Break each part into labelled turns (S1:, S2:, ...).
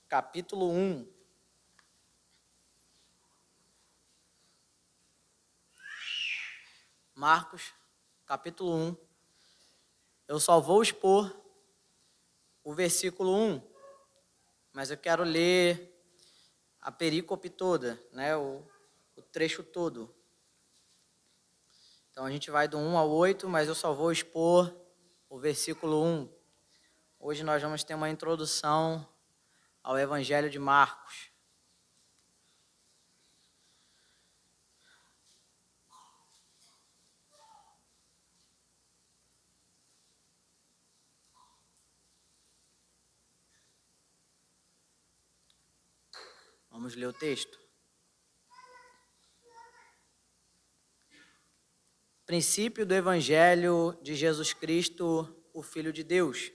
S1: Capítulo 1. Marcos, capítulo 1. Eu só vou expor o versículo 1, mas eu quero ler a perícope toda, né? o trecho todo. Então a gente vai do 1 ao 8, mas eu só vou expor o versículo 1. Hoje nós vamos ter uma introdução ao Evangelho de Marcos. Vamos ler o texto. Princípio do Evangelho de Jesus Cristo, o Filho de Deus.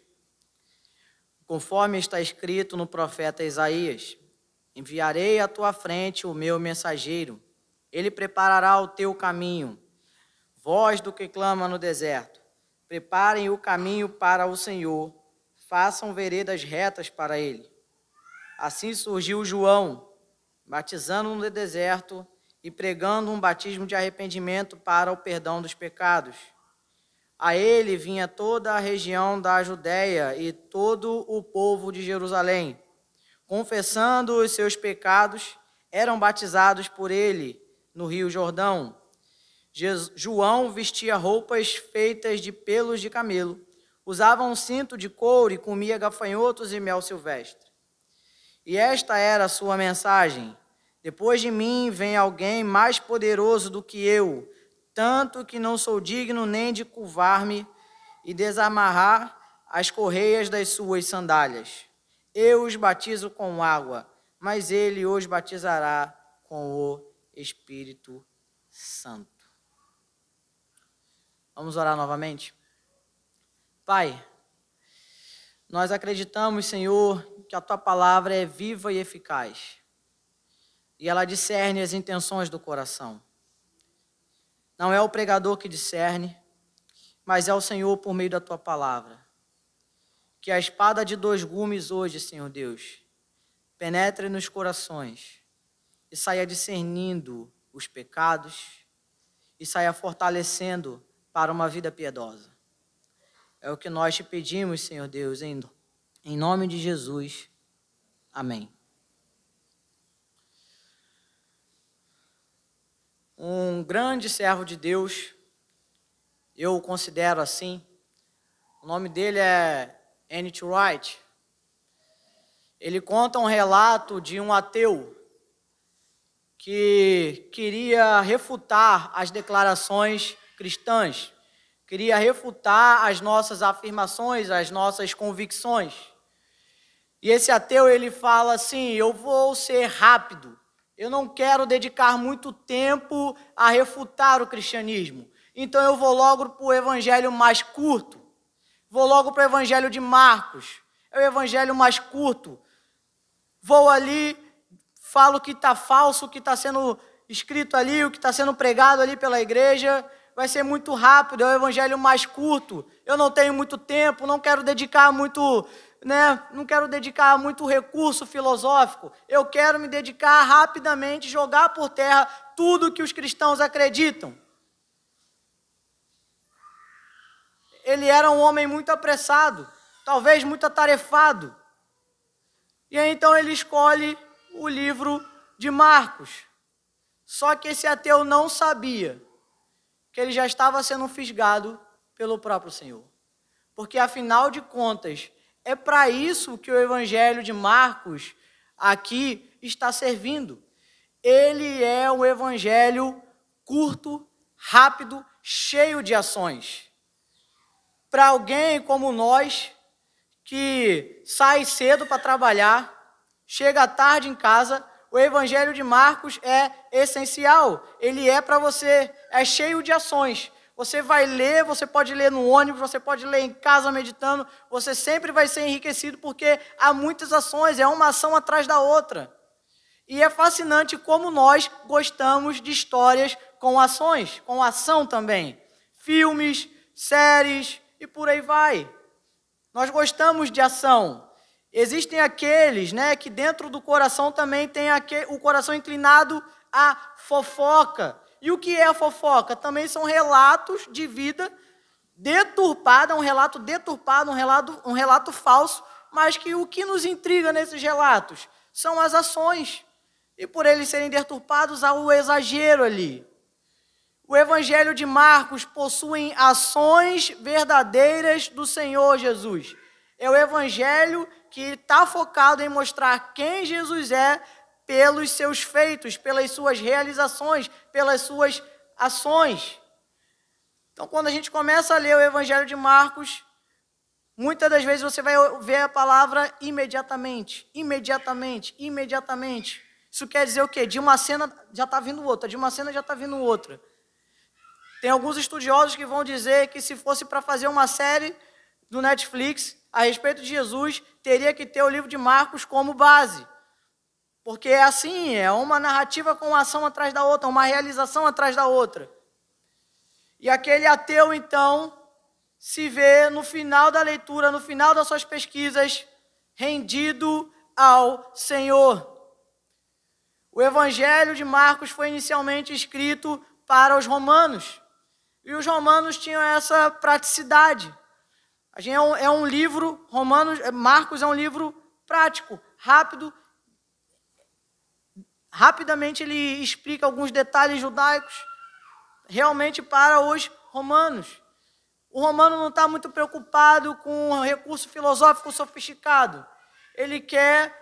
S1: Conforme está escrito no profeta Isaías: enviarei à tua frente o meu mensageiro, ele preparará o teu caminho. Voz do que clama no deserto: preparem o caminho para o Senhor, façam veredas retas para ele. Assim surgiu João, batizando no deserto e pregando um batismo de arrependimento para o perdão dos pecados. A ele vinha toda a região da Judéia e todo o povo de Jerusalém. Confessando os seus pecados, eram batizados por ele no Rio Jordão. João vestia roupas feitas de pelos de camelo, usava um cinto de couro e comia gafanhotos e mel silvestre. E esta era a sua mensagem: depois de mim vem alguém mais poderoso do que eu, tanto que não sou digno nem de curvar-me e desamarrar as correias das suas sandálias. Eu os batizo com água, mas ele os batizará com o Espírito Santo. Vamos orar novamente? Pai, nós acreditamos, Senhor, que a Tua palavra é viva e eficaz, e ela discerne as intenções do coração. Não é o pregador que discerne, mas é o Senhor por meio da Tua palavra. Que a espada de 2 gumes hoje, Senhor Deus, penetre nos corações e saia discernindo os pecados e saia fortalecendo para uma vida piedosa. É o que nós te pedimos, Senhor Deus, em nome de Jesus. Amém. Um grande servo de Deus, eu o considero assim. O nome dele é N.T. Wright. Ele conta um relato de um ateu que queria refutar as declarações cristãs, queria refutar as nossas afirmações, as nossas convicções. E esse ateu, ele fala assim: eu vou ser rápido, eu não quero dedicar muito tempo a refutar o cristianismo, então eu vou logo para o evangelho mais curto, vou logo para o evangelho de Marcos, é o evangelho mais curto, vou ali, falo o que está falso, o que está sendo escrito ali, o que está sendo pregado ali pela igreja, vai ser muito rápido, é o evangelho mais curto, eu não tenho muito tempo, não quero dedicar muito, não quero dedicar muito recurso filosófico, eu quero me dedicar rapidamente, jogar por terra tudo que os cristãos acreditam. Ele era um homem muito apressado, talvez muito atarefado, e aí então ele escolhe o livro de Marcos. Só que esse ateu não sabia que ele já estava sendo fisgado pelo próprio Senhor. Porque, afinal de contas, é para isso que o Evangelho de Marcos aqui está servindo. Ele é um evangelho curto, rápido, cheio de ações. Para alguém como nós, que sai cedo para trabalhar, chega tarde em casa, o Evangelho de Marcos é essencial. Ele é para você, é cheio de ações. Você vai ler, você pode ler no ônibus, você pode ler em casa meditando, você sempre vai ser enriquecido porque há muitas ações, é uma ação atrás da outra. E é fascinante como nós gostamos de histórias com ações, com ação também. Filmes, séries e por aí vai. Nós gostamos de ação. Existem aqueles, que dentro do coração também tem o coração inclinado à fofoca. E o que é a fofoca? Também são relatos de vida deturpada, um relato deturpado, um relato falso, mas que o que nos intriga nesses relatos são as ações. E por eles serem deturpados, há o exagero ali. O Evangelho de Marcos possui ações verdadeiras do Senhor Jesus. É o Evangelho que está focado em mostrar quem Jesus é pelos seus feitos, pelas suas realizações, pelas suas ações. Então, quando a gente começa a ler o Evangelho de Marcos, muitas das vezes você vai ver a palavra imediatamente, imediatamente, imediatamente. Isso quer dizer o quê? De uma cena já está vindo outra, de uma cena já está vindo outra. Tem alguns estudiosos que vão dizer que se fosse para fazer uma série do Netflix a respeito de Jesus, teria que ter o livro de Marcos como base. Porque é assim, é uma narrativa com uma ação atrás da outra, uma realização atrás da outra. E aquele ateu, então, se vê no final da leitura, no final das suas pesquisas, rendido ao Senhor. O Evangelho de Marcos foi inicialmente escrito para os romanos. E os romanos tinham essa praticidade. É um livro, Marcos é um livro prático, rápido. Rapidamente ele explica alguns detalhes judaicos, realmente para os romanos. O romano não está muito preocupado com um recurso filosófico sofisticado. Ele quer,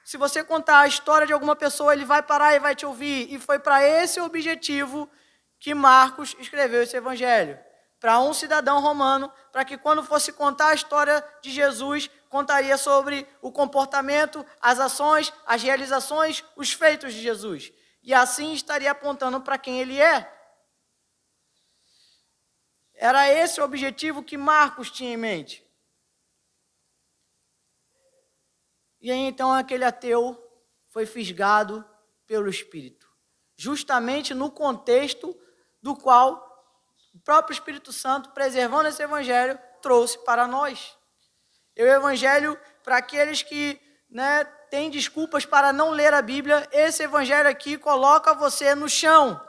S1: se você contar a história de alguma pessoa, ele vai parar e vai te ouvir. E foi para esse objetivo que Marcos escreveu esse evangelho. Para um cidadão romano, para que quando fosse contar a história de Jesus, contaria sobre o comportamento, as ações, as realizações, os feitos de Jesus. E assim estaria apontando para quem ele é. Era esse o objetivo que Marcos tinha em mente. E aí então aquele ateu foi fisgado pelo Espírito. Justamente no contexto do qual o próprio Espírito Santo, preservando esse evangelho, trouxe para nós. E o evangelho, para aqueles que têm desculpas para não ler a Bíblia, esse evangelho aqui coloca você no chão.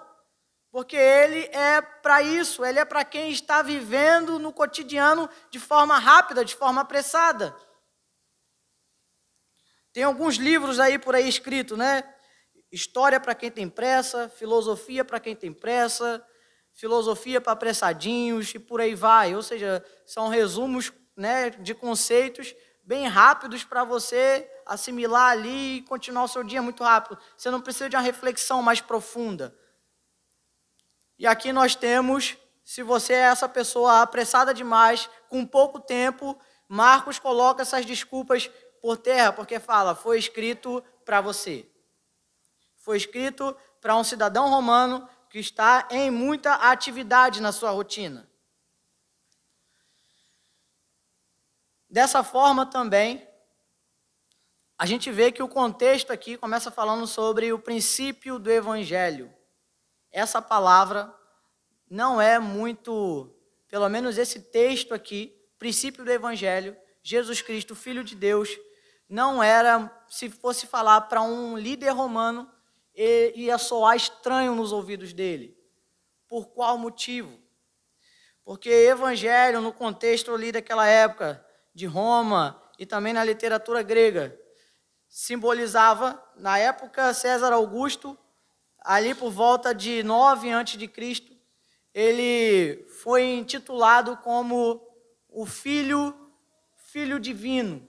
S1: Porque ele é para isso, ele é para quem está vivendo no cotidiano de forma rápida, de forma apressada. Tem alguns livros aí por aí escritos, História para quem tem pressa, filosofia para quem tem pressa, filosofia para apressadinhos e por aí vai. Ou seja, são resumos de conceitos bem rápidos para você assimilar ali e continuar o seu dia muito rápido. Você não precisa de uma reflexão mais profunda. E aqui nós temos, se você é essa pessoa apressada demais, com pouco tempo, Marcos coloca essas desculpas por terra, porque fala, foi escrito para você. Foi escrito para um cidadão romano que está em muita atividade na sua rotina. Dessa forma também, a gente vê que o contexto aqui começa falando sobre o princípio do Evangelho. Essa palavra não é muito, pelo menos esse texto aqui, princípio do Evangelho, Jesus Cristo, Filho de Deus, não era, se fosse falar para um líder romano, ia soar estranho nos ouvidos dele. Por qual motivo? Porque evangelho, no contexto ali daquela época, de Roma e também na literatura grega, simbolizava, na época César Augusto, ali por volta de 9 a.C., ele foi intitulado como o Filho Divino,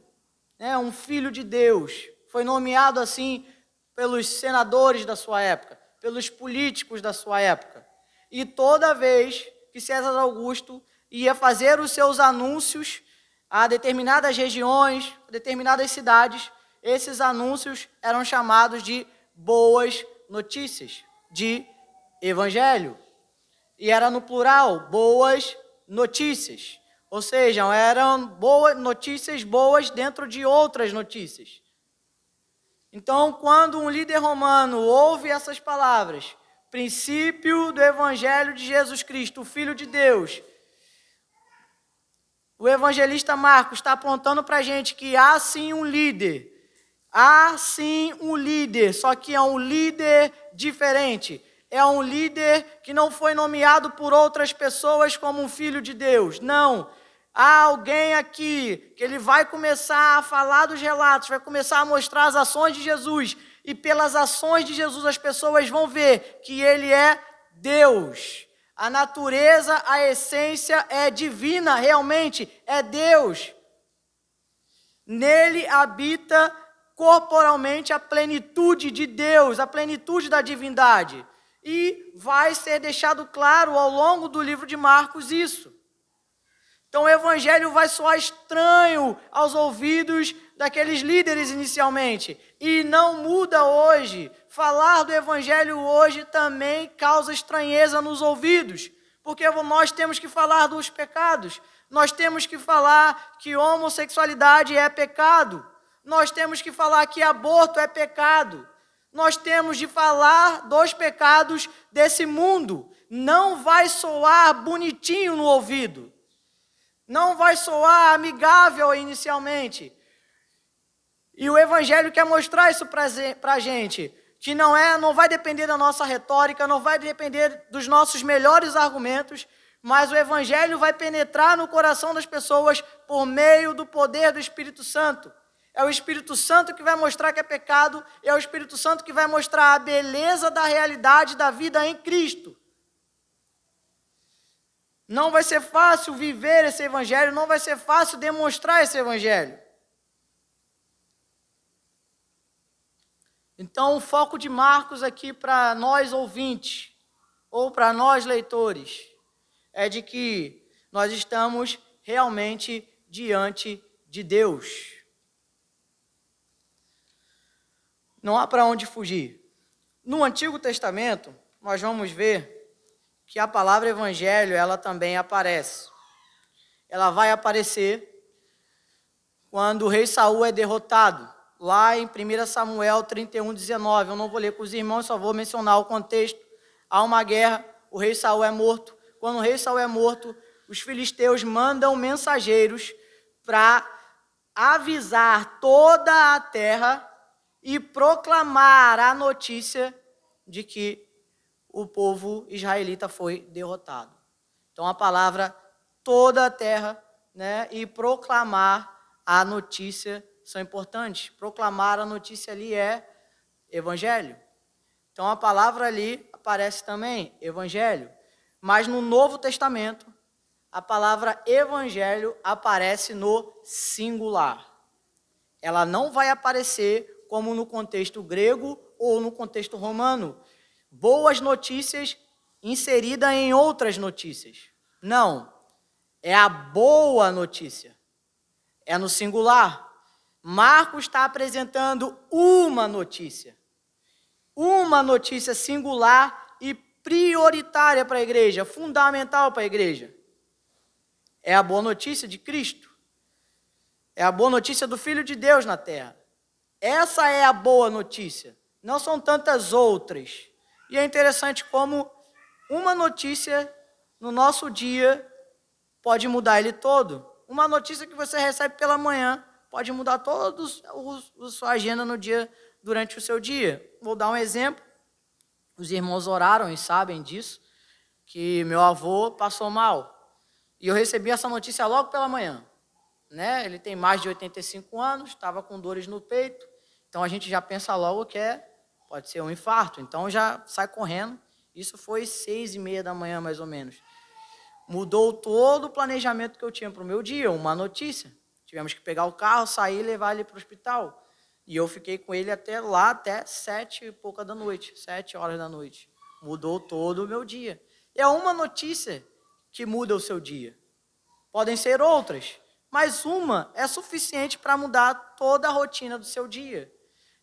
S1: um Filho de Deus. Foi nomeado assim pelos senadores da sua época, pelos políticos da sua época. E toda vez que César Augusto ia fazer os seus anúncios a determinadas regiões, a determinadas cidades, esses anúncios eram chamados de boas notícias, de evangelho. E era no plural, boas notícias. Ou seja, eram notícias boas dentro de outras notícias. Então, quando um líder romano ouve essas palavras, princípio do Evangelho de Jesus Cristo, o Filho de Deus, o evangelista Marcos está apontando para a gente que há sim um líder, só que é um líder diferente. É um líder que não foi nomeado por outras pessoas como um filho de Deus. Não. Há alguém aqui que ele vai começar a falar dos relatos, vai começar a mostrar as ações de Jesus. E pelas ações de Jesus as pessoas vão ver que ele é Deus. A natureza, a essência é divina, realmente é Deus. Nele habita corporalmente a plenitude de Deus, a plenitude da divindade. E vai ser deixado claro ao longo do livro de Marcos isso. Então o evangelho vai soar estranho aos ouvidos daqueles líderes inicialmente. E não muda hoje. Falar do evangelho hoje também causa estranheza nos ouvidos. Porque nós temos que falar dos pecados. Nós temos que falar que homossexualidade é pecado. Nós temos que falar que aborto é pecado. Nós temos de falar dos pecados desse mundo. Não vai soar bonitinho no ouvido. Não vai soar amigável inicialmente. E o evangelho quer mostrar isso para a gente. Que não vai depender da nossa retórica, não vai depender dos nossos melhores argumentos, mas o evangelho vai penetrar no coração das pessoas por meio do poder do Espírito Santo. É o Espírito Santo que vai mostrar que é pecado, é o Espírito Santo que vai mostrar a beleza da realidade da vida em Cristo. Não vai ser fácil viver esse evangelho, não vai ser fácil demonstrar esse evangelho. Então, o foco de Marcos aqui para nós ouvintes, ou para nós leitores, é de que nós estamos realmente diante de Deus. Não há para onde fugir. No Antigo Testamento, nós vamos ver que a palavra evangelho, ela também aparece. Ela vai aparecer quando o rei Saul é derrotado. Lá em 1 Samuel 31, 19, eu não vou ler com os irmãos, só vou mencionar o contexto. Há uma guerra, o rei Saul é morto. Quando o rei Saul é morto, os filisteus mandam mensageiros para avisar toda a terra e proclamar a notícia de que o povo israelita foi derrotado. Então a palavra toda a terra, né, e proclamar a notícia são importantes. Proclamar a notícia ali é evangelho. Então a palavra ali aparece também, evangelho. Mas no Novo Testamento, a palavra evangelho aparece no singular. Ela não vai aparecer como no contexto grego ou no contexto romano. Boas notícias inserida em outras notícias. Não, é a boa notícia. É no singular. Marcos está apresentando uma notícia singular e prioritária para a igreja, fundamental para a igreja. É a boa notícia de Cristo. É a boa notícia do Filho de Deus na terra. Essa é a boa notícia. Não são tantas outras. E é interessante como uma notícia no nosso dia pode mudar ele todo. Uma notícia que você recebe pela manhã pode mudar toda a sua agenda no dia, durante o seu dia. Vou dar um exemplo. Os irmãos oraram e sabem disso, que meu avô passou mal. E eu recebi essa notícia logo pela manhã. Né? Ele tem mais de 85 anos, estava com dores no peito. Então a gente já pensa logo que pode ser um infarto. Então já sai correndo. Isso foi 6h30 da manhã, mais ou menos. Mudou todo o planejamento que eu tinha para o meu dia, uma notícia. Tivemos que pegar o carro, sair e levar ele para o hospital. E eu fiquei com ele até 7 e pouca da noite, 7 horas da noite. Mudou todo o meu dia. É uma notícia que muda o seu dia. Podem ser outras, mas uma é suficiente para mudar toda a rotina do seu dia.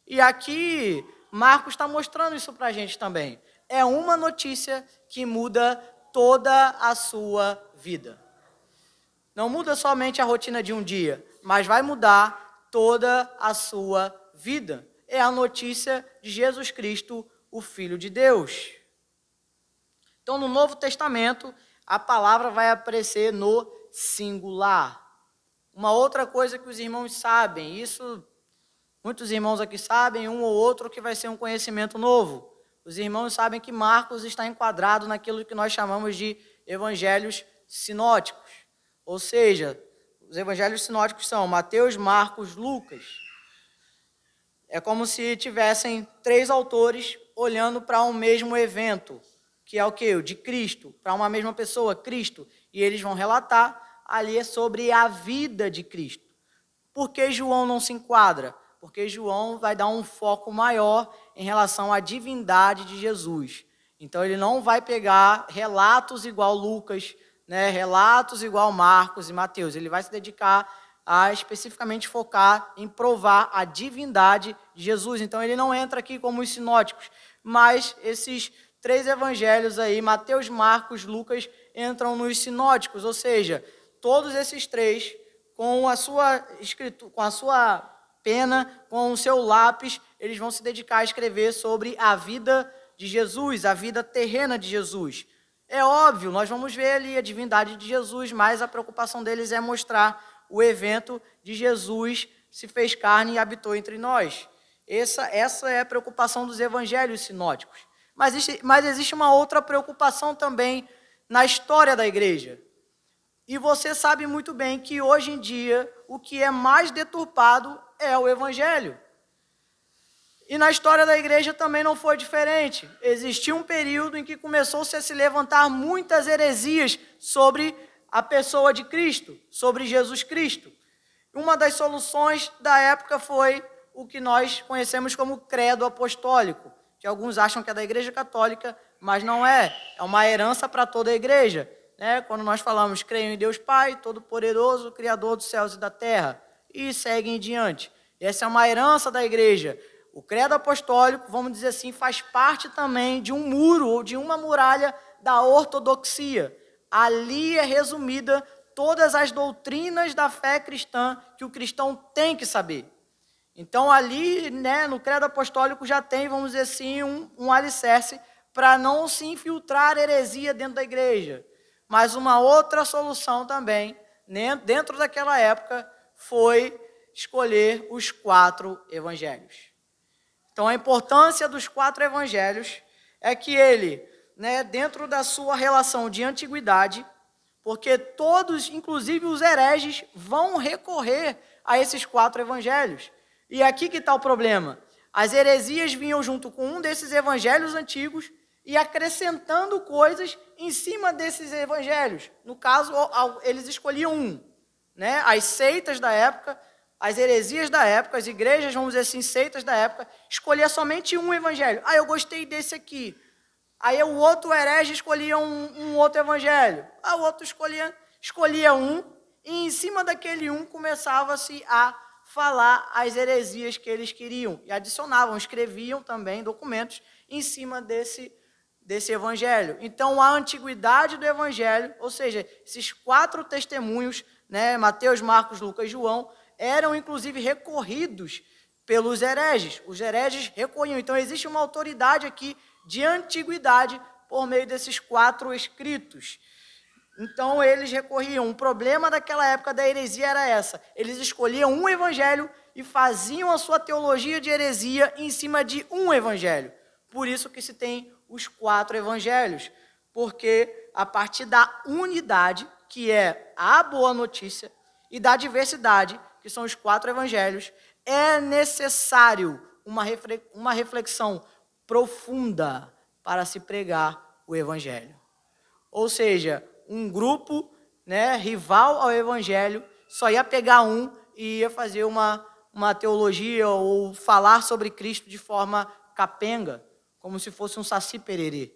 S1: E aqui, Marcos está mostrando isso para a gente também. É uma notícia que muda toda a sua vida. Não muda somente a rotina de um dia, mas vai mudar toda a sua vida. é a notícia de Jesus Cristo, o Filho de Deus. Então, no Novo Testamento, a palavra vai aparecer no singular. Uma outra coisa que os irmãos sabem, isso muitos irmãos aqui sabem, um ou outro que vai ser um conhecimento novo. Os irmãos sabem que Marcos está enquadrado naquilo que nós chamamos de evangelhos sinóticos. Ou seja, os evangelhos sinóticos são Mateus, Marcos, Lucas. É como se tivessem 3 autores olhando para um mesmo evento, que é o quê? O de Cristo, para uma mesma pessoa, Cristo. E eles vão relatar ali sobre a vida de Cristo. Por que João não se enquadra? Porque João vai dar um foco maior em relação à divindade de Jesus. Então, ele não vai pegar relatos igual Lucas, né, relatos igual Marcos e Mateus. Ele vai se dedicar a especificamente focar em provar a divindade de Jesus. Então, ele não entra aqui como os sinóticos, mas esses 3 evangelhos aí, Mateus, Marcos, Lucas, entram nos sinóticos, ou seja, todos esses 3, com a sua escritura, com a sua pena, com o seu lápis, eles vão se dedicar a escrever sobre a vida de Jesus, a vida terrena de Jesus. É óbvio, nós vamos ver ali a divindade de Jesus, mas a preocupação deles é mostrar o evento de Jesus se fez carne e habitou entre nós. Essa é a preocupação dos evangelhos sinóticos. Mas existe uma outra preocupação também na história da igreja. E você sabe muito bem que hoje em dia o que é mais deturpado é o evangelho. E na história da igreja também não foi diferente. Existiu um período em que começou-se a se levantar muitas heresias sobre a pessoa de Cristo, sobre Jesus Cristo. Uma das soluções da época foi o que nós conhecemos como credo apostólico, que alguns acham que é da Igreja Católica, mas não é. É uma herança para toda a igreja. Né? Quando nós falamos, creio em Deus Pai, Todo-Poderoso, Criador dos céus e da terra, e seguem em diante. Essa é uma herança da igreja. O credo apostólico, vamos dizer assim, faz parte também de um muro ou de uma muralha da ortodoxia. Ali é resumida todas as doutrinas da fé cristã que o cristão tem que saber. Então, ali, né, no credo apostólico já tem, vamos dizer assim, um alicerce para não se infiltrar heresia dentro da igreja. Mas uma outra solução também, dentro daquela época, foi escolher os 4 evangelhos. Então, a importância dos 4 evangelhos é que ele, né, dentro da sua relação de antiguidade, porque todos, inclusive os hereges, vão recorrer a esses 4 evangelhos. E aqui que está o problema. As heresias vinham junto com um desses evangelhos antigos e acrescentando coisas em cima desses evangelhos. No caso, eles escolhiam um. Né? As seitas da época, as heresias da época, as igrejas, vamos dizer assim, seitas da época, escolhia somente um evangelho. Ah, eu gostei desse aqui. Aí o outro herege escolhia um outro evangelho. Ah, o outro escolhia um, e em cima daquele um começava-se a falar as heresias que eles queriam. E adicionavam, escreviam também documentos em cima desse evangelho. Então, a antiguidade do evangelho, ou seja, esses 4 testemunhos, né, Mateus, Marcos, Lucas e João, eram inclusive recorridos pelos hereges. Os hereges recorriam. Então, existe uma autoridade aqui de antiguidade por meio desses 4 escritos. Então, eles recorriam. O problema daquela época da heresia era essa. Eles escolhiam um evangelho e faziam a sua teologia de heresia em cima de um evangelho. Por isso que se tem os 4 evangelhos. Porque a partir da unidade, que é a boa notícia, e da diversidade, que são os 4 evangelhos, é necessário uma reflexão profunda para se pregar o evangelho. Ou seja, um grupo, né, rival ao evangelho só ia pegar um e ia fazer uma teologia ou falar sobre Cristo de forma capenga, como se fosse um saci pererê.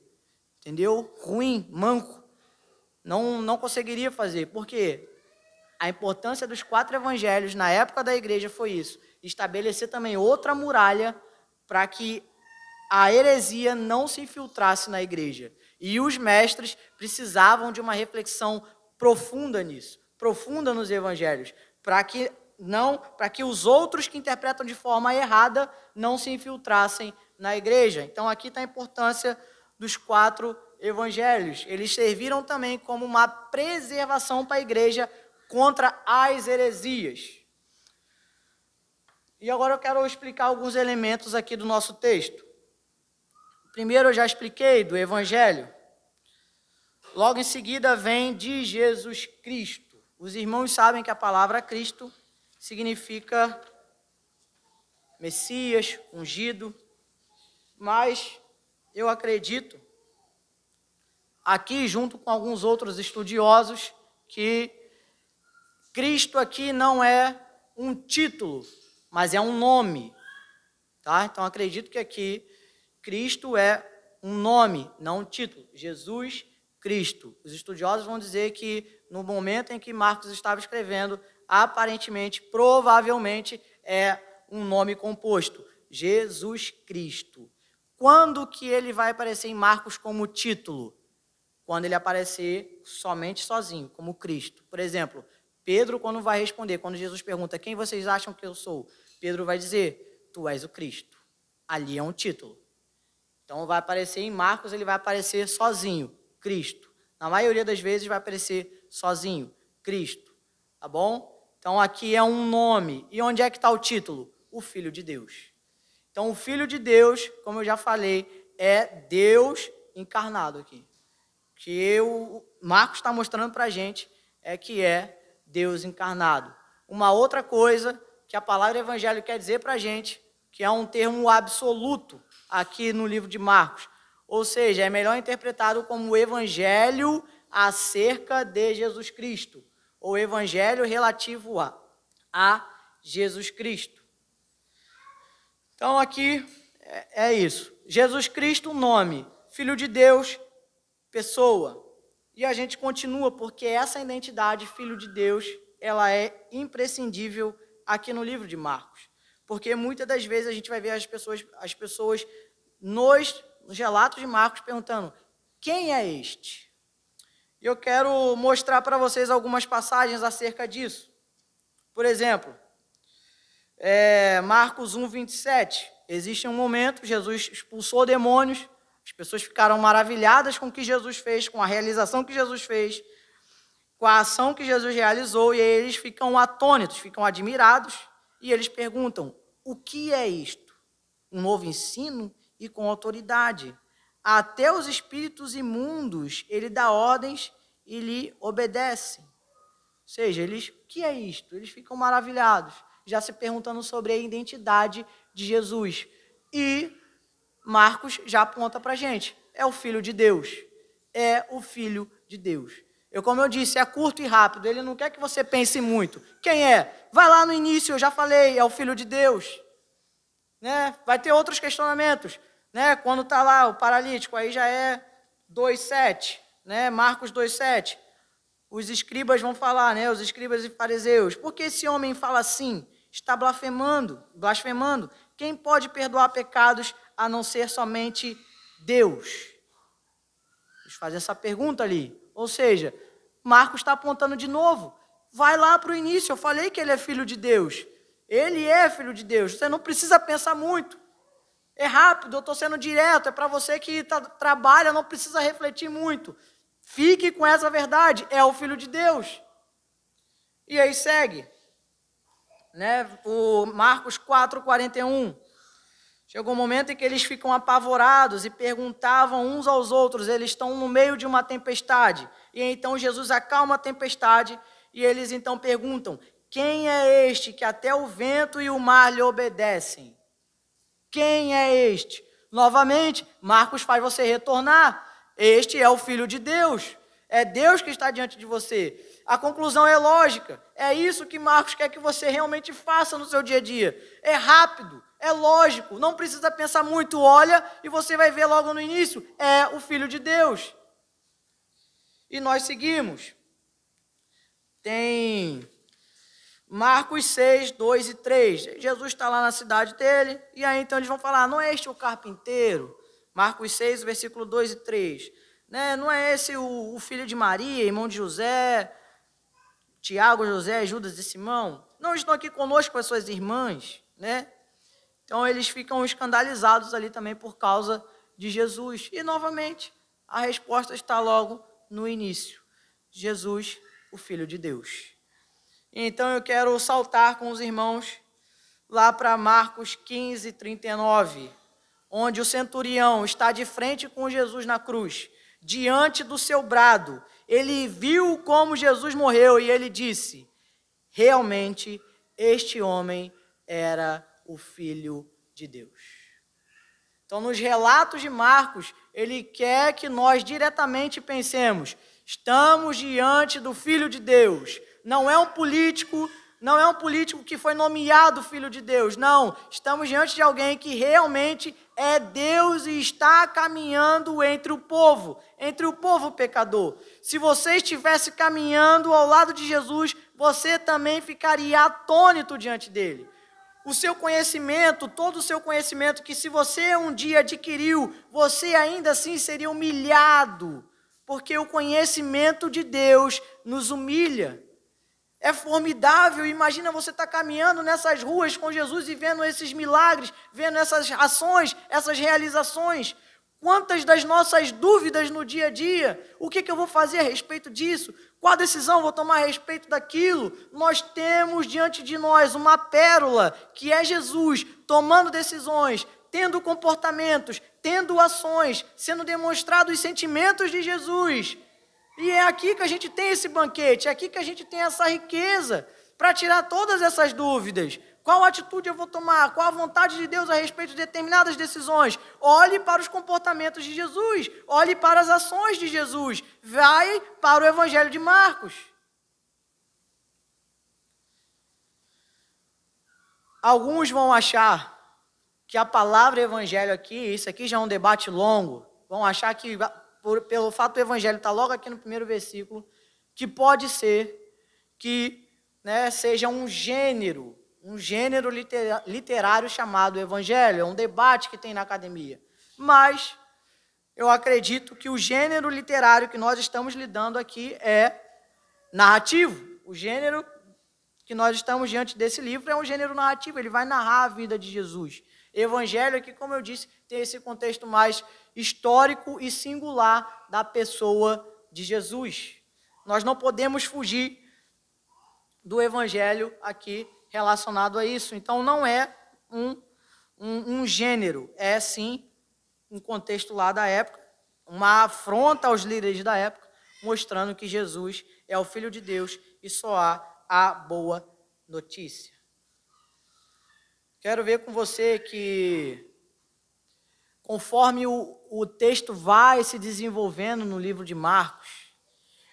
S1: Entendeu? Ruim, manco. Não conseguiria fazer. Por quê? A importância dos 4 evangelhos na época da igreja foi isso. Estabelecer também outra muralha para que a heresia não se infiltrasse na igreja. E os mestres precisavam de uma reflexão profunda nisso, profunda nos evangelhos, para que para que os outros que interpretam de forma errada não se infiltrassem na igreja. Então, aqui está a importância dos 4 evangelhos. Eles serviram também como uma preservação para a igreja contra as heresias. E agora eu quero explicar alguns elementos aqui do nosso texto. Primeiro eu já expliquei do evangelho. Logo em seguida vem de Jesus Cristo. Os irmãos sabem que a palavra Cristo significa Messias, ungido, mas eu acredito, aqui junto com alguns outros estudiosos, que Cristo aqui não é um título, mas é um nome, tá? Então acredito que aqui Cristo é um nome, não um título. Jesus Cristo. Os estudiosos vão dizer que no momento em que Marcos estava escrevendo, aparentemente, provavelmente, é um nome composto. Jesus Cristo. Quando que ele vai aparecer em Marcos como título? Quando ele aparecer somente sozinho, como Cristo. Por exemplo, Pedro, quando vai responder, quando Jesus pergunta, quem vocês acham que eu sou? Pedro vai dizer, tu és o Cristo. Ali é um título. Então, vai aparecer em Marcos, ele vai aparecer sozinho, Cristo. Na maioria das vezes vai aparecer sozinho, Cristo. Tá bom? Então, aqui é um nome. E onde é que está o título? O Filho de Deus. Então, o Filho de Deus, como eu já falei, é Deus encarnado aqui. Que o Marcos está mostrando para a gente é que é Deus encarnado. Uma outra coisa que a palavra evangelho quer dizer para a gente, que é um termo absoluto aqui no livro de Marcos. Ou seja, é melhor interpretado como o evangelho acerca de Jesus Cristo, ou evangelho relativo a Jesus Cristo. Então, aqui é isso. Jesus Cristo, nome. Filho de Deus, pessoa. E a gente continua, porque essa identidade, Filho de Deus, ela é imprescindível aqui no livro de Marcos. Porque muitas das vezes a gente vai ver as pessoas nos relatos de Marcos perguntando, quem é este? E eu quero mostrar para vocês algumas passagens acerca disso. Por exemplo, Marcos 1, 27. Existe um momento, Jesus expulsou demônios, as pessoas ficaram maravilhadas com o que Jesus fez, com a realização que Jesus fez, com a ação que Jesus realizou, e aí eles ficam atônitos, ficam admirados, e eles perguntam, o que é isto? Um novo ensino e com autoridade. Até os espíritos imundos, ele dá ordens e lhe obedecem. Ou seja, o que é isto? Eles ficam maravilhados, já se perguntando sobre a identidade de Jesus. E Marcos já aponta para a gente, é o Filho de Deus. É o Filho de Deus. Como eu disse, é curto e rápido, ele não quer que você pense muito. Quem é? Vai lá no início, eu já falei, é o Filho de Deus. Né? Vai ter outros questionamentos. Né? Quando está lá o paralítico, aí já é 2,7, né? Marcos 2,7. Os escribas vão falar, né? Os escribas e fariseus, por que esse homem fala assim? Está blasfemando. Quem pode perdoar pecados a não ser somente Deus? Eles fazem essa pergunta ali. Ou seja, Marcos está apontando de novo. Vai lá para o início, eu falei que ele é filho de Deus. Ele é filho de Deus, você não precisa pensar muito. É rápido, eu estou sendo direto, é para você que trabalha, não precisa refletir muito. Fique com essa verdade, é o Filho de Deus. E aí segue. Né? O Marcos 4, 41. Chegou um momento em que eles ficam apavorados e perguntavam uns aos outros, eles estão no meio de uma tempestade. E então Jesus acalma a tempestade e eles então perguntam, quem é este que até o vento e o mar lhe obedecem? Quem é este? Novamente, Marcos faz você retornar. Este é o Filho de Deus. É Deus que está diante de você. A conclusão é lógica. É isso que Marcos quer que você realmente faça no seu dia a dia. É rápido, é lógico, não precisa pensar muito. Olha e você vai ver logo no início. É o Filho de Deus. E nós seguimos. Tem Marcos 6, 2 e 3. Jesus está lá na cidade dele, e aí então eles vão falar, não é este o carpinteiro? Marcos 6, versículo 2 e 3. Né? Não é esse o filho de Maria, irmão de José? Tiago, José, Judas e Simão, não estão aqui conosco com as suas irmãs, né? Então, eles ficam escandalizados ali também por causa de Jesus. E, novamente, a resposta está logo no início. Jesus, o Filho de Deus. Então, eu quero saltar com os irmãos lá para Marcos 15, 39, onde o centurião está de frente com Jesus na cruz, diante do seu brado. Ele viu como Jesus morreu e ele disse: realmente, este homem era o Filho de Deus. Então, nos relatos de Marcos, ele quer que nós diretamente pensemos: estamos diante do Filho de Deus. Não é um político que foi nomeado Filho de Deus. Não, estamos diante de alguém que realmente é Deus e está caminhando entre o povo pecador. Se você estivesse caminhando ao lado de Jesus, você também ficaria atônito diante dele. O seu conhecimento, todo o seu conhecimento, que se você um dia adquiriu, você ainda assim seria humilhado, porque o conhecimento de Deus nos humilha. É formidável, imagina você estar caminhando nessas ruas com Jesus e vendo esses milagres, vendo essas ações, essas realizações. Quantas das nossas dúvidas no dia a dia, o que eu vou fazer a respeito disso? Qual decisão vou tomar a respeito daquilo? Nós temos diante de nós uma pérola, que é Jesus, tomando decisões, tendo comportamentos, tendo ações, sendo demonstrados os sentimentos de Jesus. E é aqui que a gente tem esse banquete, é aqui que a gente tem essa riqueza para tirar todas essas dúvidas. Qual atitude eu vou tomar? Qual a vontade de Deus a respeito de determinadas decisões? Olhe para os comportamentos de Jesus, olhe para as ações de Jesus, vai para o Evangelho de Marcos. Alguns vão achar que a palavra evangelho aqui, isso aqui já é um debate longo, vão achar que pelo fato do evangelho estar logo aqui no primeiro versículo, que pode ser que seja um gênero literário chamado evangelho, é um debate que tem na academia. Mas eu acredito que o gênero literário que nós estamos lidando aqui é narrativo. O gênero que nós estamos diante desse livro é um gênero narrativo, ele vai narrar a vida de Jesus. Evangelho aqui, como eu disse, tem esse contexto mais histórico e singular da pessoa de Jesus. Nós não podemos fugir do evangelho aqui relacionado a isso. Então, não é um gênero, é sim um contexto lá da época, uma afronta aos líderes da época, mostrando que Jesus é o Filho de Deus e só há a boa notícia. Quero ver com você que, conforme o texto vai se desenvolvendo no livro de Marcos,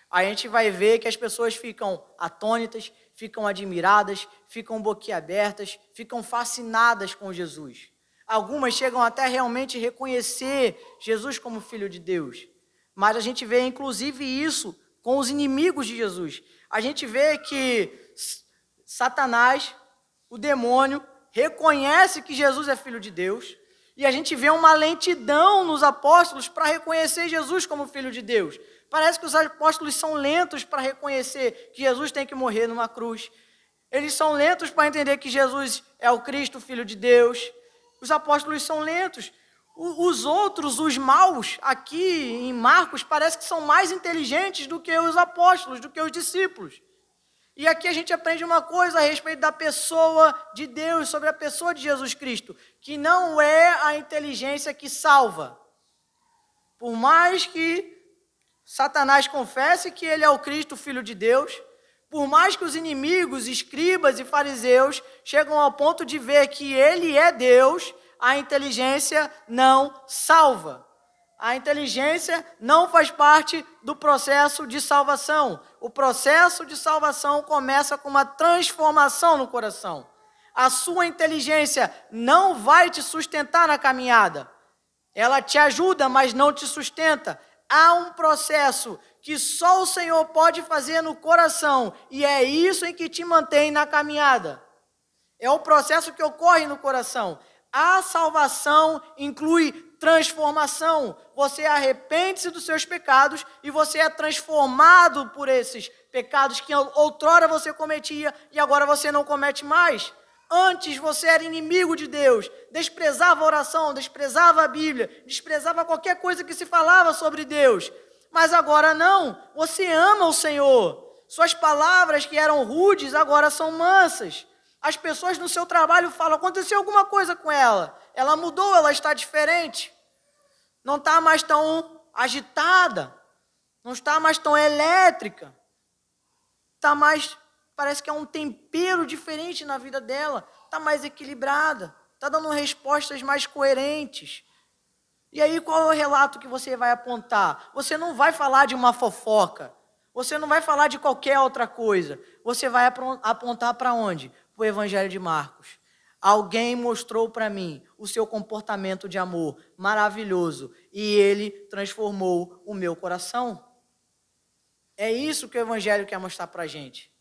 S1: a gente vai ver que as pessoas ficam atônitas, ficam admiradas, ficam boquiabertas, ficam fascinadas com Jesus. Algumas chegam até realmente reconhecer Jesus como Filho de Deus. Mas a gente vê, inclusive, isso com os inimigos de Jesus. A gente vê que Satanás, o demônio, reconhece que Jesus é Filho de Deus, e a gente vê uma lentidão nos apóstolos para reconhecer Jesus como Filho de Deus. Parece que os apóstolos são lentos para reconhecer que Jesus tem que morrer numa cruz. Eles são lentos para entender que Jesus é o Cristo, Filho de Deus. Os apóstolos são lentos. Os outros, os maus, aqui em Marcos, parece que são mais inteligentes do que os apóstolos, do que os discípulos. E aqui a gente aprende uma coisa a respeito da pessoa de Deus, sobre a pessoa de Jesus Cristo, que não é a inteligência que salva. Por mais que Satanás confesse que ele é o Cristo, Filho de Deus, por mais que os inimigos, escribas e fariseus chegam ao ponto de ver que ele é Deus, a inteligência não salva. A inteligência não faz parte do processo de salvação. O processo de salvação começa com uma transformação no coração. A sua inteligência não vai te sustentar na caminhada. Ela te ajuda, mas não te sustenta. Há um processo que só o Senhor pode fazer no coração, e é isso em que te mantém na caminhada. É o processo que ocorre no coração. A salvação inclui transformação. Você arrepende-se dos seus pecados e você é transformado por esses pecados que outrora você cometia e agora você não comete mais. Antes você era inimigo de Deus, desprezava a oração, desprezava a Bíblia, desprezava qualquer coisa que se falava sobre Deus. Mas agora não, você ama o Senhor. Suas palavras que eram rudes agora são mansas. As pessoas no seu trabalho falam, aconteceu alguma coisa com ela. Ela mudou, ela está diferente. Não está mais tão agitada. Não está mais tão elétrica. Está mais, parece que é um tempero diferente na vida dela. Está mais equilibrada. Está dando respostas mais coerentes. E aí qual é o relato que você vai apontar? Você não vai falar de uma fofoca. Você não vai falar de qualquer outra coisa. Você vai apontar para onde? Para o Evangelho de Marcos. Alguém mostrou para mim o seu comportamento de amor maravilhoso e ele transformou o meu coração. É isso que o Evangelho quer mostrar para a gente.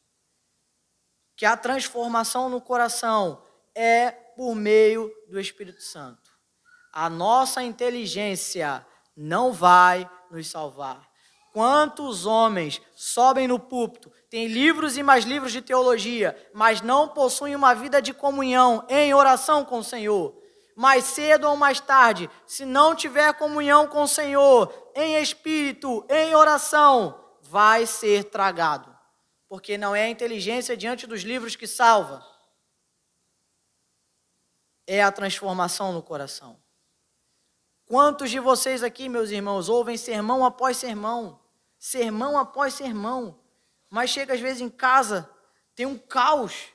S1: Que a transformação no coração é por meio do Espírito Santo. A nossa inteligência não vai nos salvar. Quantos homens sobem no púlpito, têm livros e mais livros de teologia, mas não possuem uma vida de comunhão em oração com o Senhor? Mais cedo ou mais tarde, se não tiver comunhão com o Senhor, em espírito, em oração, vai ser tragado. Porque não é a inteligência diante dos livros que salva, é a transformação no coração. Quantos de vocês aqui, meus irmãos, ouvem sermão após sermão, mas chega às vezes em casa, tem um caos,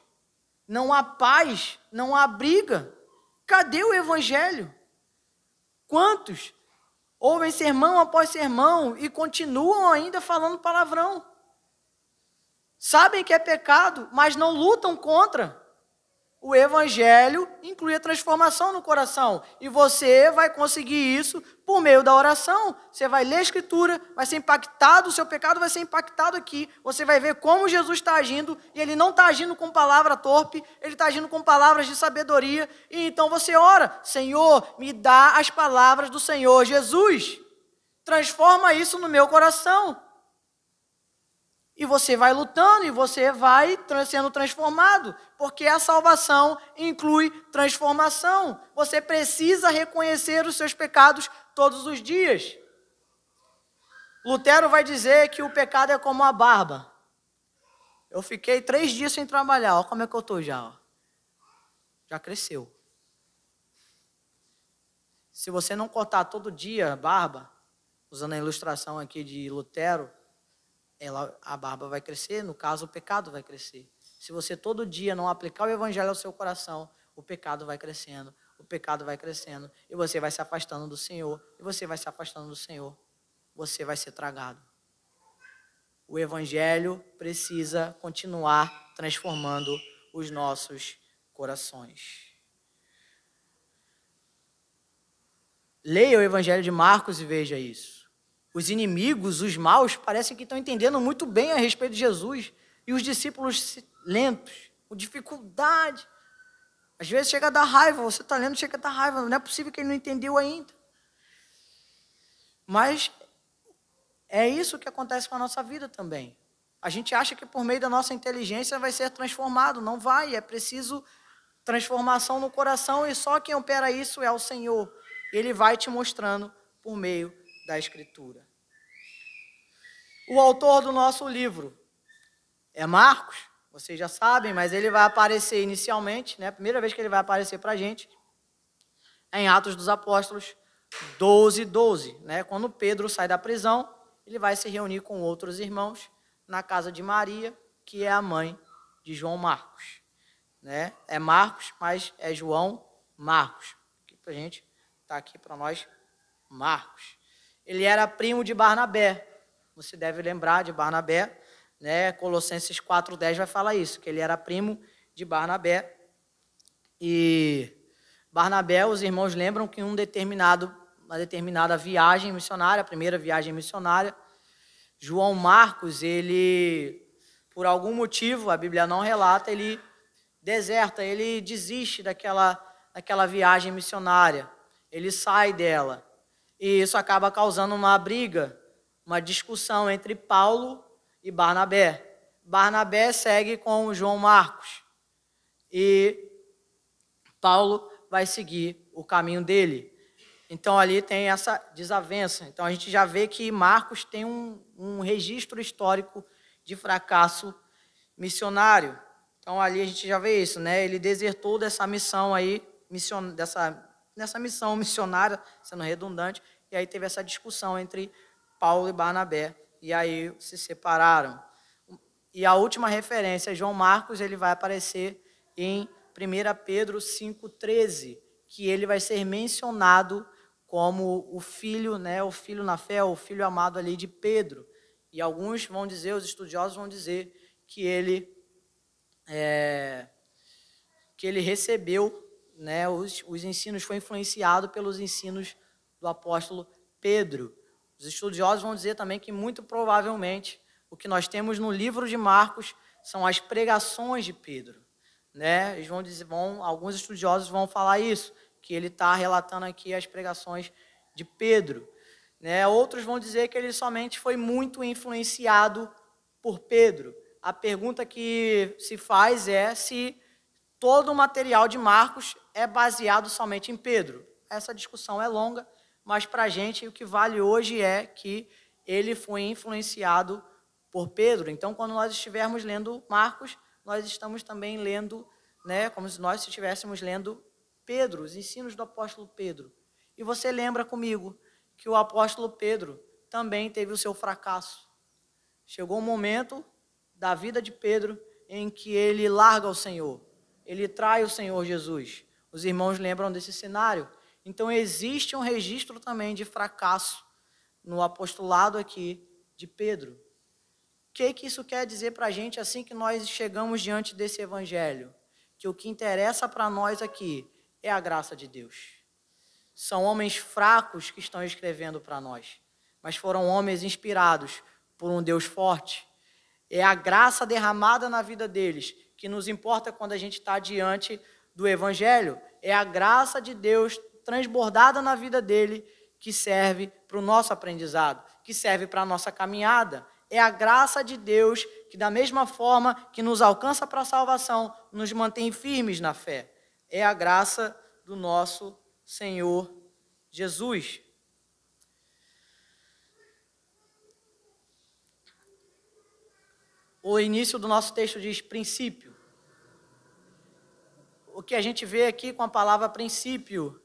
S1: não há paz, não há briga. Cadê o Evangelho? Quantos ouvem sermão após sermão e continuam ainda falando palavrão? Sabem que é pecado, mas não lutam contra. O Evangelho inclui a transformação no coração. E você vai conseguir isso por meio da oração. Você vai ler a Escritura, vai ser impactado, o seu pecado vai ser impactado aqui. Você vai ver como Jesus está agindo, e Ele não está agindo com palavra torpe, Ele está agindo com palavras de sabedoria. E então você ora, Senhor, me dá as palavras do Senhor Jesus. Transforma isso no meu coração. E você vai lutando e você vai sendo transformado, porque a salvação inclui transformação. Você precisa reconhecer os seus pecados todos os dias. Lutero vai dizer que o pecado é como a barba. Eu fiquei 3 dias sem trabalhar, olha como é que eu estou já. Ó. Já cresceu. Se você não cortar todo dia a barba, usando a ilustração aqui de Lutero, a barba vai crescer, no caso o pecado vai crescer. Se você todo dia não aplicar o Evangelho ao seu coração, o pecado vai crescendo, e você vai se afastando do Senhor, você vai ser tragado. O Evangelho precisa continuar transformando os nossos corações. Leia o Evangelho de Marcos e veja isso. Os inimigos, os maus, parecem que estão entendendo muito bem a respeito de Jesus. E os discípulos lentos, com dificuldade. Às vezes chega a dar raiva, você está lendo, chega a dar raiva. Não é possível que ele não entendeu ainda. Mas é isso que acontece com a nossa vida também. A gente acha que por meio da nossa inteligência vai ser transformado. Não vai, é preciso transformação no coração e só quem opera isso é o Senhor. Ele vai te mostrando por meio da Escritura. O autor do nosso livro é Marcos, vocês já sabem, mas ele vai aparecer inicialmente, né? A primeira vez que ele vai aparecer para a gente, é em Atos dos Apóstolos 12:12, né? Quando Pedro sai da prisão, ele vai se reunir com outros irmãos na casa de Maria, que é a mãe de João Marcos, né? É Marcos, mas é João Marcos. Aqui para a gente, está aqui para nós, Marcos. Ele era primo de Barnabé. Você deve lembrar de Barnabé, né? Colossenses 4:10 vai falar isso, que ele era primo de Barnabé. E Barnabé, os irmãos lembram que uma determinada viagem missionária, a primeira viagem missionária, João Marcos, ele, por algum motivo, a Bíblia não relata, ele deserta, ele desiste daquela viagem missionária. ele sai dela. E isso acaba causando uma briga, uma discussão entre Paulo e Barnabé. Barnabé segue com João Marcos e Paulo vai seguir o caminho dele. Então ali tem essa desavença. Então a gente já vê que Marcos tem um registro histórico de fracasso missionário. Então ali a gente já vê isso, né? Ele desertou dessa missão aí, dessa missão missionária, sendo redundante, e aí teve essa discussão entre Paulo e Barnabé, e aí se separaram. E a última referência, João Marcos, ele vai aparecer em 1 Pedro 5,13, que ele vai ser mencionado como o filho, né, o filho na fé, o filho amado ali de Pedro. E alguns vão dizer, os estudiosos vão dizer, que ele recebeu, né, os ensinos, foi influenciado pelos ensinos do apóstolo Pedro. Os estudiosos vão dizer também que, muito provavelmente, o que nós temos no livro de Marcos são as pregações de Pedro, né? Eles vão dizer, alguns estudiosos vão falar isso, que ele está relatando aqui as pregações de Pedro, né? Outros vão dizer que ele somente foi muito influenciado por Pedro. A pergunta que se faz é se todo o material de Marcos é baseado somente em Pedro. Essa discussão é longa, mas para a gente o que vale hoje é que ele foi influenciado por Pedro. Então, quando nós estivermos lendo Marcos, nós estamos também lendo, né, como se nós estivéssemos lendo Pedro, os ensinos do apóstolo Pedro. E você lembra comigo que o apóstolo Pedro também teve o seu fracasso. Chegou um momento da vida de Pedro em que ele larga o Senhor, ele trai o Senhor Jesus. Os irmãos lembram desse cenário. Então, existe um registro também de fracasso no apostolado aqui de Pedro. O que isso quer dizer para a gente assim que nós chegamos diante desse evangelho? Que o que interessa para nós aqui é a graça de Deus. São homens fracos que estão escrevendo para nós, mas foram homens inspirados por um Deus forte. É a graça derramada na vida deles que nos importa quando a gente está diante do evangelho. É a graça de Deus transbordada na vida dele que serve para o nosso aprendizado, que serve para a nossa caminhada. É a graça de Deus que, da mesma forma que nos alcança para a salvação, nos mantém firmes na fé. É a graça do nosso Senhor Jesus. O início do nosso texto diz princípio. O que a gente vê aqui com a palavra princípio,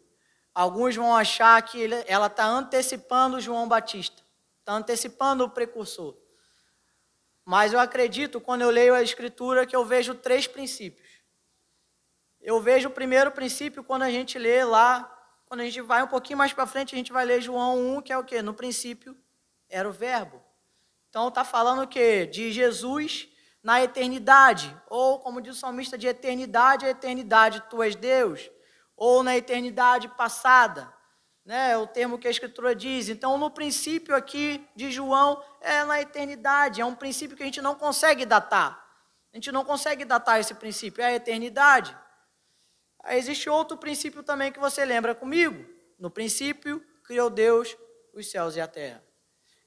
S1: alguns vão achar que ela está antecipando João Batista, está antecipando o precursor. Mas eu acredito, quando eu leio a Escritura, que eu vejo 3 princípios. Eu vejo o primeiro princípio quando a gente lê lá, quando a gente vai um pouquinho mais para frente, a gente vai ler João 1, que é o quê? No princípio era o verbo. Então está falando o quê? De Jesus na eternidade, ou como diz o salmista, de eternidade a eternidade, tu és Deus, ou na eternidade passada, né? É o termo que a Escritura diz. Então, no princípio aqui de João, é na eternidade, é um princípio que a gente não consegue datar. A gente não consegue datar esse princípio, é a eternidade. Aí existe outro princípio também que você lembra comigo. No princípio, criou Deus os céus e a terra.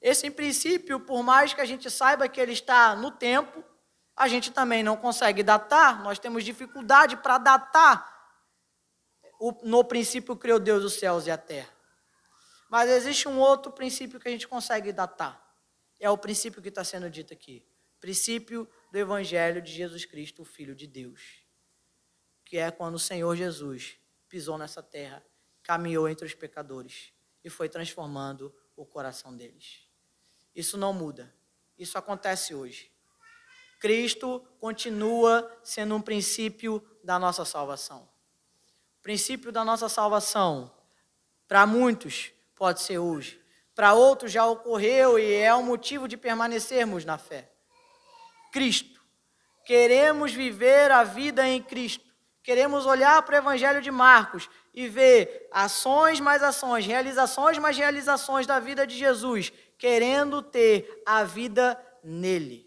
S1: Esse princípio, por mais que a gente saiba que ele está no tempo, a gente também não consegue datar, nós temos dificuldade para datar. No princípio criou Deus os céus e a terra. Mas existe um outro princípio que a gente consegue datar. É o princípio que está sendo dito aqui. Princípio do Evangelho de Jesus Cristo, o Filho de Deus. Que é quando o Senhor Jesus pisou nessa terra, caminhou entre os pecadores e foi transformando o coração deles. Isso não muda. Isso acontece hoje. Cristo continua sendo um princípio da nossa salvação. O princípio da nossa salvação, para muitos, pode ser hoje. Para outros já ocorreu e é um motivo de permanecermos na fé. Cristo. Queremos viver a vida em Cristo. Queremos olhar para o Evangelho de Marcos e ver ações mais ações, realizações mais realizações da vida de Jesus, querendo ter a vida nele.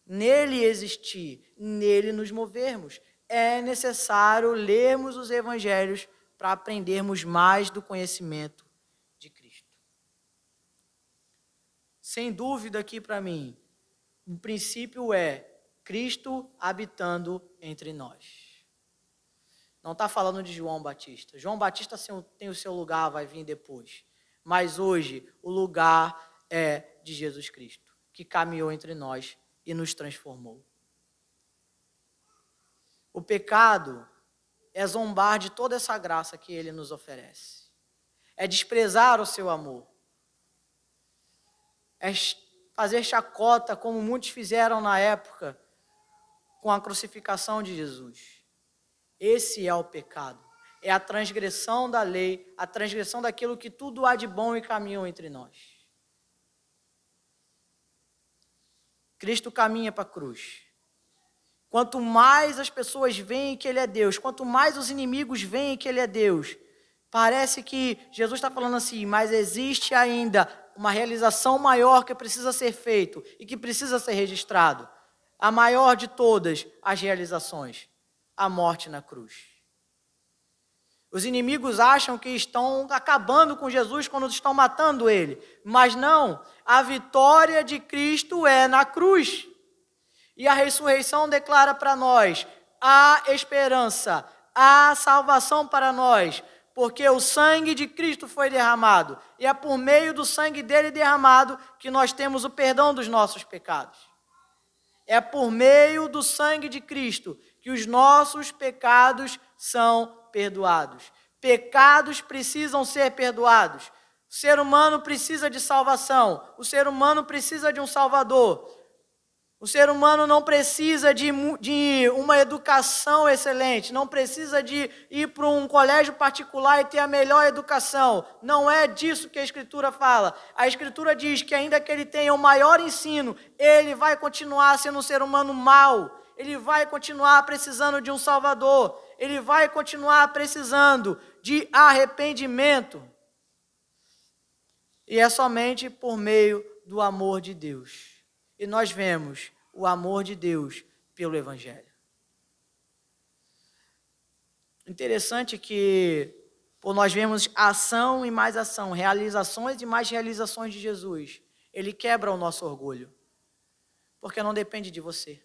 S1: Nele existir, nele nos movermos. É necessário lermos os evangelhos para aprendermos mais do conhecimento de Cristo. Sem dúvida aqui para mim, o princípio é Cristo habitando entre nós. Não está falando de João Batista. João Batista tem o seu lugar, vai vir depois. Mas hoje o lugar é de Jesus Cristo, que caminhou entre nós e nos transformou. O pecado é zombar de toda essa graça que Ele nos oferece. É desprezar o seu amor. É fazer chacota, como muitos fizeram na época, com a crucificação de Jesus. Esse é o pecado. É a transgressão da lei, a transgressão daquilo que tudo há de bom e caminhou entre nós. Cristo caminha para a cruz. Quanto mais as pessoas veem que Ele é Deus, quanto mais os inimigos veem que Ele é Deus, parece que Jesus está falando assim, mas existe ainda uma realização maior que precisa ser feito e que precisa ser registrado. A maior de todas as realizações, a morte na cruz. Os inimigos acham que estão acabando com Jesus quando estão matando Ele, mas não, a vitória de Cristo é na cruz. E a ressurreição declara para nós a esperança, a salvação para nós, porque o sangue de Cristo foi derramado, e é por meio do sangue dele derramado que nós temos o perdão dos nossos pecados. É por meio do sangue de Cristo que os nossos pecados são perdoados. Pecados precisam ser perdoados. O ser humano precisa de salvação. O ser humano precisa de um Salvador. O ser humano não precisa de uma educação excelente, não precisa de ir para um colégio particular e ter a melhor educação. Não é disso que a Escritura fala. A Escritura diz que ainda que ele tenha o maior ensino, ele vai continuar sendo um ser humano mau. Ele vai continuar precisando de um Salvador. Ele vai continuar precisando de arrependimento. E é somente por meio do amor de Deus. E nós vemos o amor de Deus pelo Evangelho. Interessante que, por nós vemos ação e mais ação, realizações e mais realizações de Jesus, Ele quebra o nosso orgulho, porque não depende de você.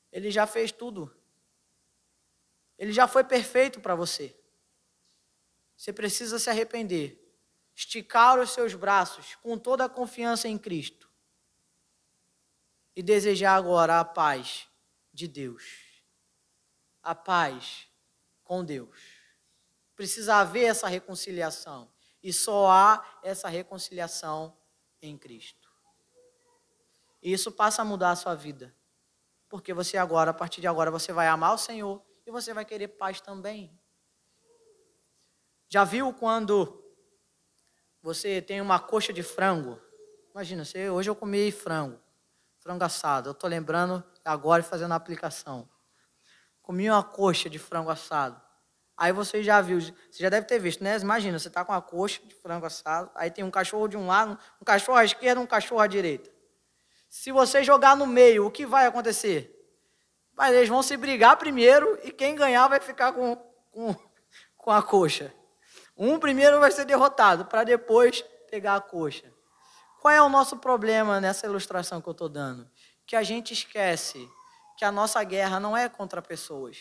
S1: Ele já fez tudo. Ele já foi perfeito para você. Você precisa se arrepender, esticar os seus braços com toda a confiança em Cristo e desejar agora a paz de Deus, a paz com Deus. Precisa haver essa reconciliação, e só há essa reconciliação em Cristo. E isso passa a mudar a sua vida, porque você agora, a partir de agora, você vai amar o Senhor e você vai querer paz também. Já viu quando você tem uma coxa de frango? Imagina, hoje eu comi frango assado. Eu estou lembrando agora e fazendo a aplicação. Comi uma coxa de frango assado. Aí você já viu, você já deve ter visto, né? Imagina, você está com uma coxa de frango assado, aí tem um cachorro de um lado, um cachorro à esquerda, um cachorro à direita. Se você jogar no meio, o que vai acontecer? Mas eles vão se brigar primeiro e quem ganhar vai ficar com a coxa. Um primeiro vai ser derrotado, para depois pegar a coxa. Qual é o nosso problema nessa ilustração que eu estou dando? Que a gente esquece que a nossa guerra não é contra pessoas.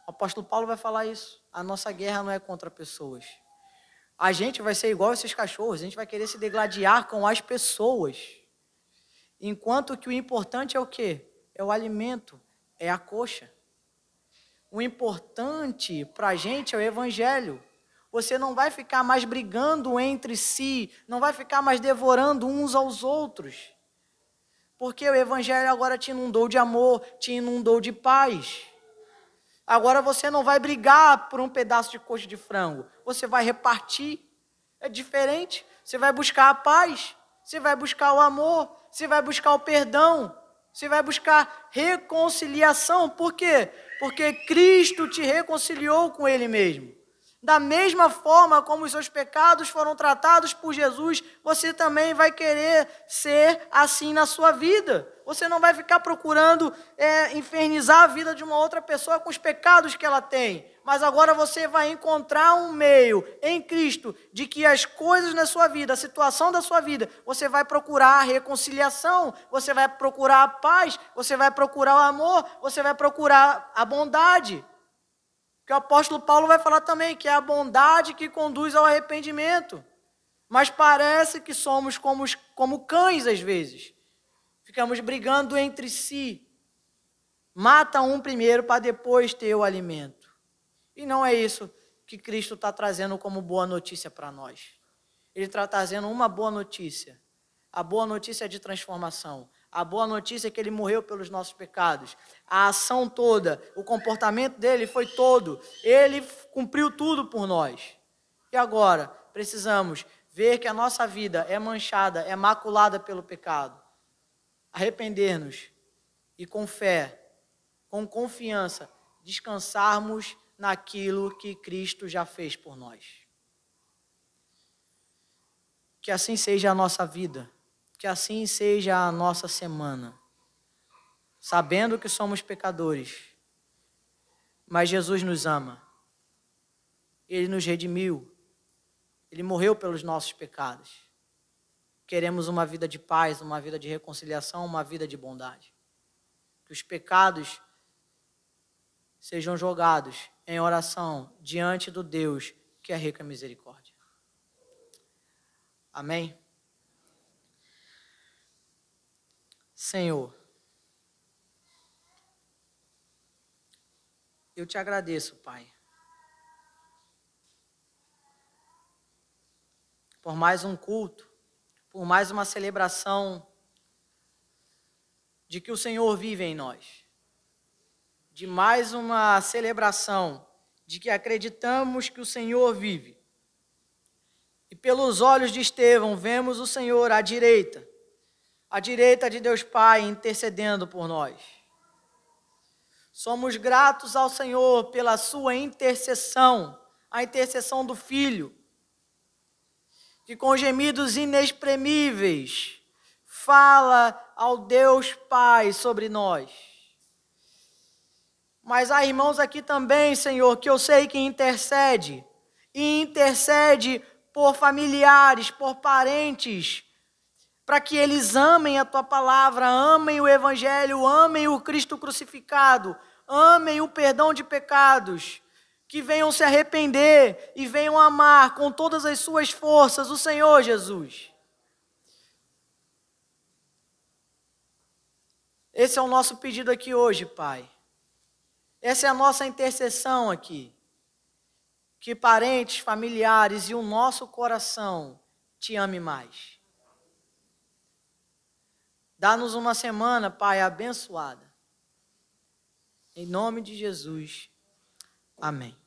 S1: O apóstolo Paulo vai falar isso. A nossa guerra não é contra pessoas. A gente vai ser igual a esses cachorros, a gente vai querer se degladiar com as pessoas. Enquanto que o importante é o quê? É o alimento, é a coxa. O importante para a gente é o Evangelho. Você não vai ficar mais brigando entre si, não vai ficar mais devorando uns aos outros. Porque o Evangelho agora te inundou de amor, te inundou de paz. Agora você não vai brigar por um pedaço de coxa de frango, você vai repartir. É diferente, você vai buscar a paz, você vai buscar o amor, você vai buscar o perdão, você vai buscar reconciliação. Por quê? Porque Cristo te reconciliou com Ele mesmo. Da mesma forma como os seus pecados foram tratados por Jesus, você também vai querer ser assim na sua vida. Você não vai ficar procurando infernizar a vida de uma outra pessoa com os pecados que ela tem. Mas agora você vai encontrar um meio em Cristo de que as coisas na sua vida, a situação da sua vida, você vai procurar a reconciliação, você vai procurar a paz, você vai procurar o amor, você vai procurar a bondade. Que o apóstolo Paulo vai falar também, que é a bondade que conduz ao arrependimento. Mas parece que somos como cães às vezes. Ficamos brigando entre si. Mata um primeiro para depois ter o alimento. E não é isso que Cristo está trazendo como boa notícia para nós. Ele está trazendo uma boa notícia. A boa notícia é de transformação. A boa notícia é que ele morreu pelos nossos pecados. A ação toda, o comportamento dele foi todo. Ele cumpriu tudo por nós. E agora, precisamos ver que a nossa vida é manchada, é maculada pelo pecado. Arrepender-nos e com fé, com confiança, descansarmos naquilo que Cristo já fez por nós. Que assim seja a nossa vida. Que assim seja a nossa semana, sabendo que somos pecadores, mas Jesus nos ama, Ele nos redimiu, Ele morreu pelos nossos pecados. Queremos uma vida de paz, uma vida de reconciliação, uma vida de bondade. Que os pecados sejam jogados em oração diante do Deus que é rico em misericórdia. Amém? Senhor, eu te agradeço, Pai, por mais um culto, por mais uma celebração de que o Senhor vive em nós, de mais uma celebração de que acreditamos que o Senhor vive. E pelos olhos de Estevão vemos o Senhor à direita de Deus Pai intercedendo por nós. Somos gratos ao Senhor pela sua intercessão, a intercessão do Filho, que com gemidos inexprimíveis fala ao Deus Pai sobre nós. Mas há irmãos aqui também, Senhor, que eu sei que intercede, e intercede por familiares, por parentes, para que eles amem a Tua palavra, amem o Evangelho, amem o Cristo crucificado, amem o perdão de pecados, que venham se arrepender e venham amar com todas as suas forças o Senhor Jesus. Esse é o nosso pedido aqui hoje, Pai. Essa é a nossa intercessão aqui. Que parentes, familiares e o nosso coração te ame mais. Dá-nos uma semana, Pai, abençoada. Em nome de Jesus. Amém.